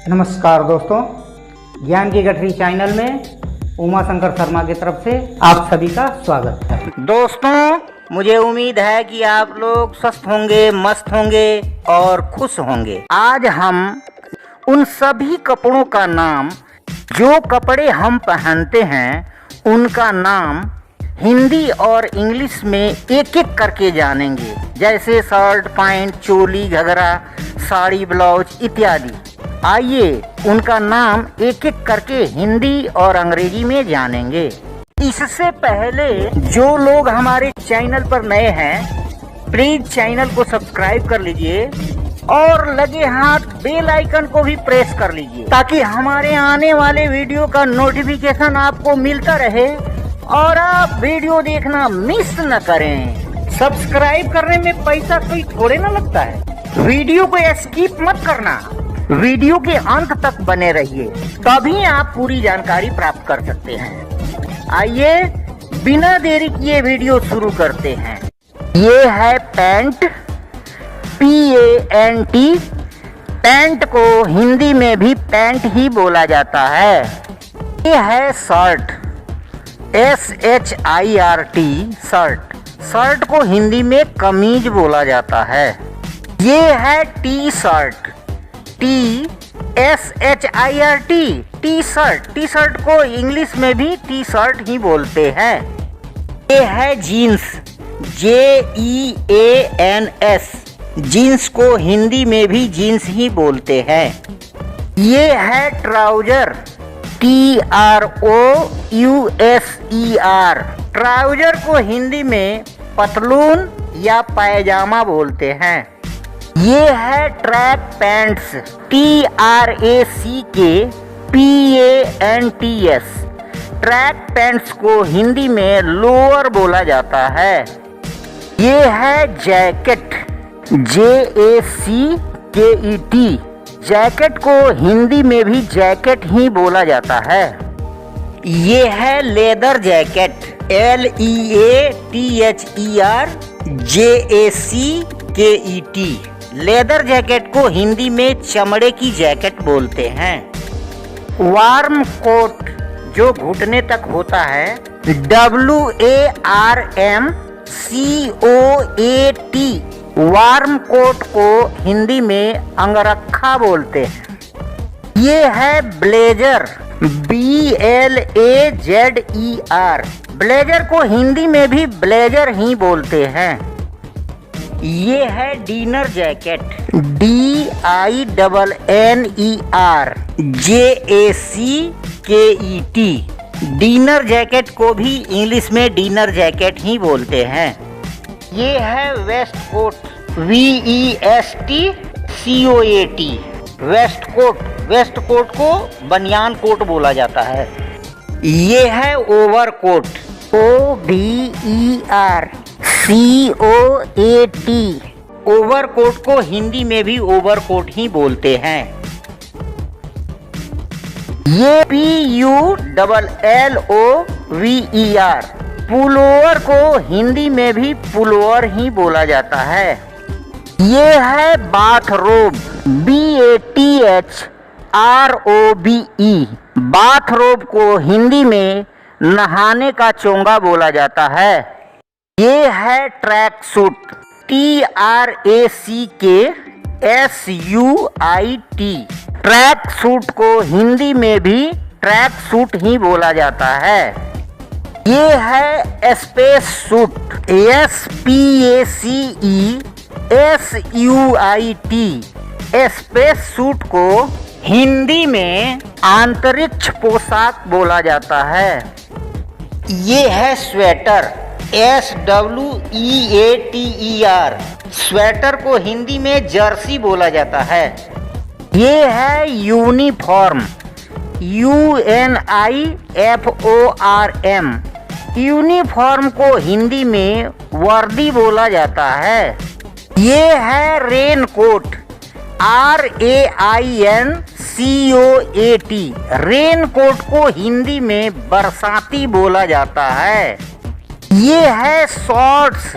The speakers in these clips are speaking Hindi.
नमस्कार दोस्तों, ज्ञान की गठरी चैनल में उमा शंकर शर्मा की तरफ से आप सभी का स्वागत है। दोस्तों, मुझे उम्मीद है कि आप लोग स्वस्थ होंगे, मस्त होंगे और खुश होंगे। आज हम उन सभी कपड़ों का नाम, जो कपड़े हम पहनते हैं उनका नाम हिंदी और इंग्लिश में एक एक करके जानेंगे। जैसे शर्ट, पैंट, चोली, घघरा, साड़ी, ब्लाउज इत्यादि। आइए उनका नाम एक एक करके हिंदी और अंग्रेजी में जानेंगे। इससे पहले जो लोग हमारे चैनल पर नए हैं, प्लीज चैनल को सब्सक्राइब कर लीजिए और लगे हाथ बेल आइकन को भी प्रेस कर लीजिए, ताकि हमारे आने वाले वीडियो का नोटिफिकेशन आपको मिलता रहे और आप वीडियो देखना मिस न करें। सब्सक्राइब करने में पैसा कोई थोड़े ना लगता है। वीडियो को स्किप मत करना, वीडियो के अंत तक बने रहिए, तभी आप पूरी जानकारी प्राप्त कर सकते हैं। आइए बिना देरी किए वीडियो शुरू करते हैं। ये है पैंट, PANT। पैंट को हिंदी में भी पैंट ही बोला जाता है। ये है शर्ट, SHIRT, शर्ट। शर्ट को हिंदी में कमीज बोला जाता है। ये है T shirt, TSHIRT, T shirt. T shirt को इंग्लिश में भी टी शर्ट ही बोलते हैं। ये है जीन्स, JEANS। जीन्स को हिंदी में भी जीन्स ही बोलते हैं। ये है ट्राउजर, TROUSER। ट्राउजर को हिंदी में पतलून या पैजामा बोलते हैं। ये है track pants, TRACKPANTS। Track pants को हिंदी में लोअर बोला जाता है। ये है जैकेट, JACKET। जैकेट को हिंदी में भी जैकेट ही बोला जाता है। ये है leather jacket, LEATHER JACKET। Leather jacket को हिंदी में चमड़े की जैकेट बोलते हैं। वार्म कोट जो घुटने तक होता है, WARMCOAT। वार्म कोट को हिंदी में अंगरखा बोलते हैं। ये है ब्लेजर, BLAZER। ब्लेजर को हिंदी में भी ब्लेजर ही बोलते हैं। ये है dinner jacket, DINNER JACKET। Dinner jacket को भी इंग्लिश में डिनर जैकेट ही बोलते हैं। ये है waste coat, VESTCOAT। Vest coat, vest coat को बनियान कोट बोला जाता है। ये है overcoat, OVERCOAT। Overcoat को हिंदी में भी ओवर कोट ही बोलते हैं। ये PULLOVER। पुलोवर को हिंदी में भी पुलोवर ही बोला जाता है। ये है बाथरोब, BATHROBE। बाथरोब को हिंदी में नहाने का चोंगा बोला जाता है। ये है track suit, TRACKSUIT। Track suit को हिंदी में भी ट्रैक सूट ही बोला जाता है। ये है space suit, SPACESUIT। Space suit को हिंदी में अंतरिक्ष पोशाक बोला जाता है। ये है स्वेटर, SWEATER। स्वेटर को हिंदी में जर्सी बोला जाता है। ये है यूनिफॉर्म, UNIFORM। यूनिफॉर्म को हिंदी में वर्दी बोला जाता है। ये है raincoat, RAINCOAT। Raincoat को हिंदी में बरसाती बोला जाता है। ये है शॉर्ट्स,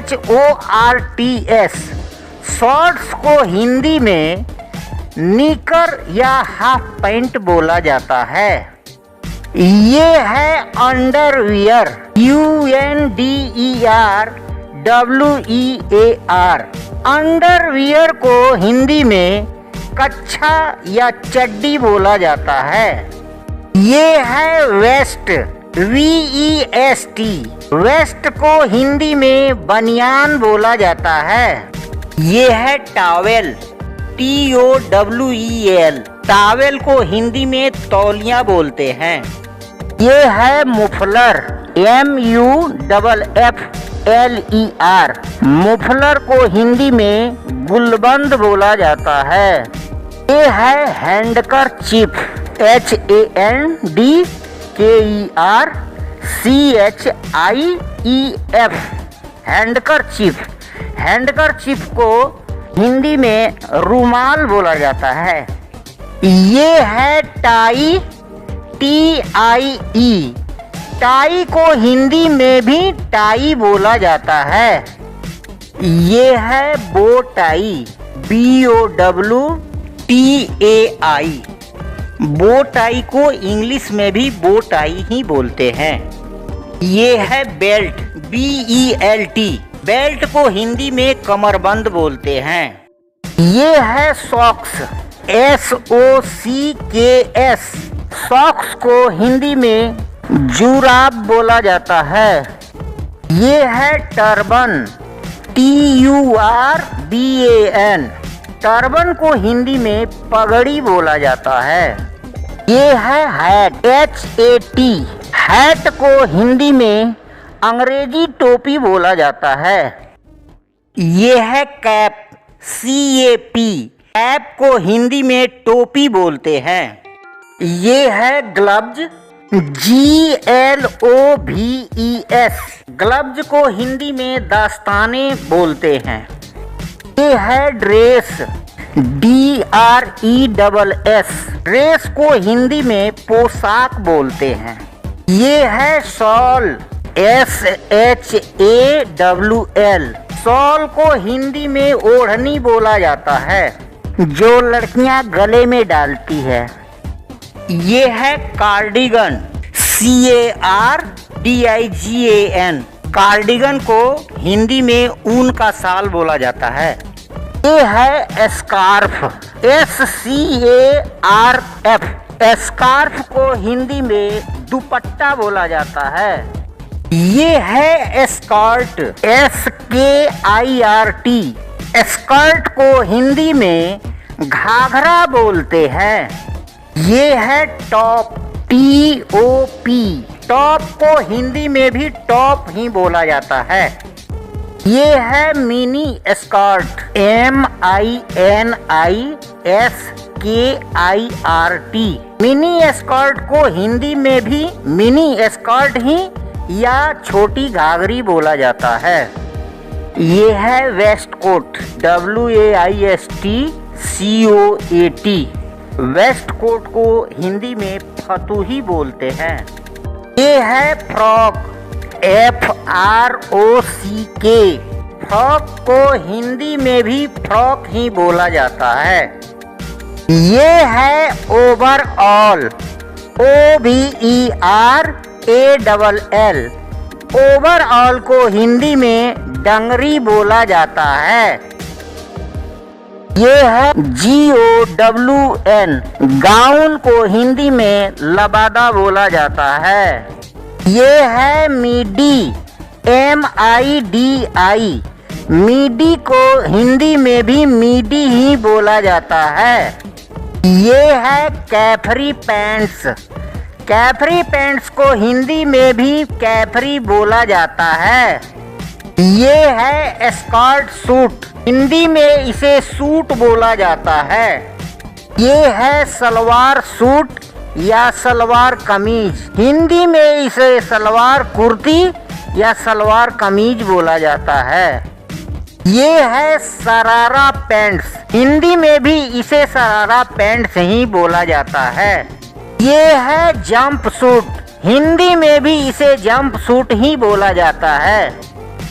SHORTS। शॉर्ट्स को हिंदी में निकर या हाफ पैंट बोला जाता है। ये है अंडरवियर, UNDER अंडरवियर को हिंदी में कच्छा या चड्डी बोला जाता है। ये है वेस्ट, VEST वेस्ट को हिंदी में बनियान बोला जाता है। ये है टॉवेल, TOWEL टॉवेल को हिंदी में तौलिया बोलते हैं। ये है मुफलर, MUFFLER मुफलर को हिंदी में गुलबंद बोला जाता है। ये है हैंडकरचीफ, HANDKERCHIEF हैंडकरचीफ। हैंडकरचीफ को हिंदी में रुमाल बोला जाता है। ये है टाई, TIE टाई को हिंदी में भी टाई बोला जाता है। ये है बो टाई, BOWTAI बो टाई को इंग्लिश में भी बो टाई ही बोलते हैं। ये है बेल्ट, BELT बेल्ट को हिंदी में कमरबंद बोलते हैं। ये है सॉक्स, SOCKS सॉक्स को हिंदी में जुराब बोला जाता है। ये है टर्बन, TURBAN टर्बन को हिंदी में पगड़ी बोला जाता है। ये है हैट, HAT हैट को हिंदी में अंग्रेजी टोपी बोला जाता है। ये है कैप, CAP कैप को हिंदी में टोपी बोलते हैं। ये है ग्लव्ज, GLOVES ग्लव्ज को हिंदी में दस्ताने बोलते हैं। ये है ड्रेस, DRESS ड्रेस को हिंदी में पोशाक बोलते हैं। ये है शॉल, SHAWL शॉल को हिंदी में ओढ़नी बोला जाता है, जो लड़कियां गले में डालती है। ये है कार्डिगन, CARDIGAN कार्डिगन को हिंदी में ऊन का साल बोला जाता है। ये है स्कार्फ, SCARF स्कार्फ को हिंदी में दुपट्टा बोला जाता है। ये है स्कर्ट, SKIRT स्कर्ट को हिंदी में घाघरा बोलते हैं। ये है टॉप, TOP टॉप को हिंदी में भी टॉप ही बोला जाता है। ये है mini skirt, MINISKIRT mini skirt को हिंदी में भी मिनी स्कर्ट ही या छोटी घाघरी बोला जाता है। ये है waste coat, WAISTCOAT waste coat को हिंदी में फतूही बोलते हैं। ये है फ्रॉक, FROCK फ्रॉक को हिंदी में भी फ्रॉक ही बोला जाता है। ये है ओवरऑल, OVERALL ओवरऑल को हिंदी में डंगरी बोला जाता है। ये है GOWN गाउन को हिंदी में लबादा बोला जाता है। ये है मिडी, MIDI मिडी को हिंदी में भी मिडी ही बोला जाता है। ये है कैफरी पैंट्स, कैफरी पैंट्स को हिंदी में भी कैफरी बोला जाता है। ये है स्कर्ट सूट, हिंदी में इसे सूट बोला जाता है। ये है सलवार सूट या सलवार कमीज, हिंदी में इसे सलवार कुर्ती या सलवार कमीज बोला जाता है। ये है सरारा पैंट्स, हिंदी में भी इसे सरारा पैंट्स ही बोला जाता है। ये है जंप सूट, हिंदी में भी इसे जंप सूट ही बोला जाता है।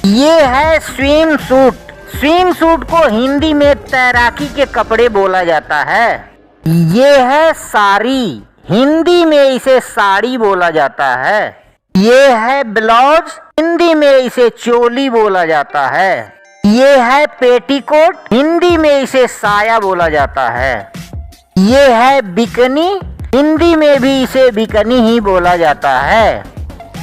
ये है स्विम सूट, स्विम सूट को हिंदी में तैराकी के कपड़े बोला जाता है। ये है साड़ी, हिंदी में इसे साड़ी बोला जाता है। ये है ब्लाउज, हिंदी में इसे चोली बोला जाता है। ये है पेटीकोट, हिंदी में इसे साया बोला जाता है। ये है बिकनी, हिंदी में भी इसे बिकनी ही बोला जाता है।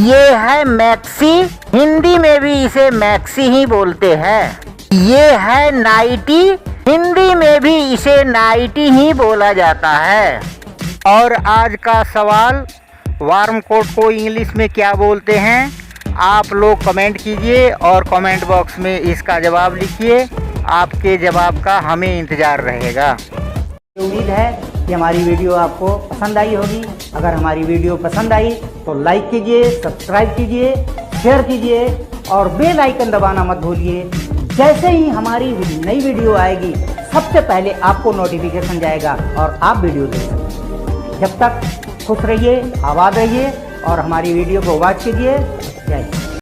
ये है मैक्सी, हिंदी में भी इसे मैक्सी ही बोलते हैं। ये है नाइटी, हिंदी में भी इसे नाइटी ही बोला जाता है। और आज का सवाल, वार्म कोट को इंग्लिश में क्या बोलते हैं? आप लोग कमेंट कीजिए और कमेंट बॉक्स में इसका जवाब लिखिए। आपके जवाब का हमें इंतज़ार रहेगा। उम्मीद है कि हमारी वीडियो आपको पसंद आई होगी। अगर हमारी वीडियो पसंद आई तो लाइक कीजिए, सब्सक्राइब कीजिए, शेयर कीजिए और बेल आइकन दबाना मत भूलिए। जैसे ही हमारी नई वीडियो आएगी सबसे पहले आपको नोटिफिकेशन जाएगा और आप वीडियो देख सकते। जब तक खुश रहिए, आबाद रहिए और हमारी वीडियो को वॉच कीजिए। जय हिंद।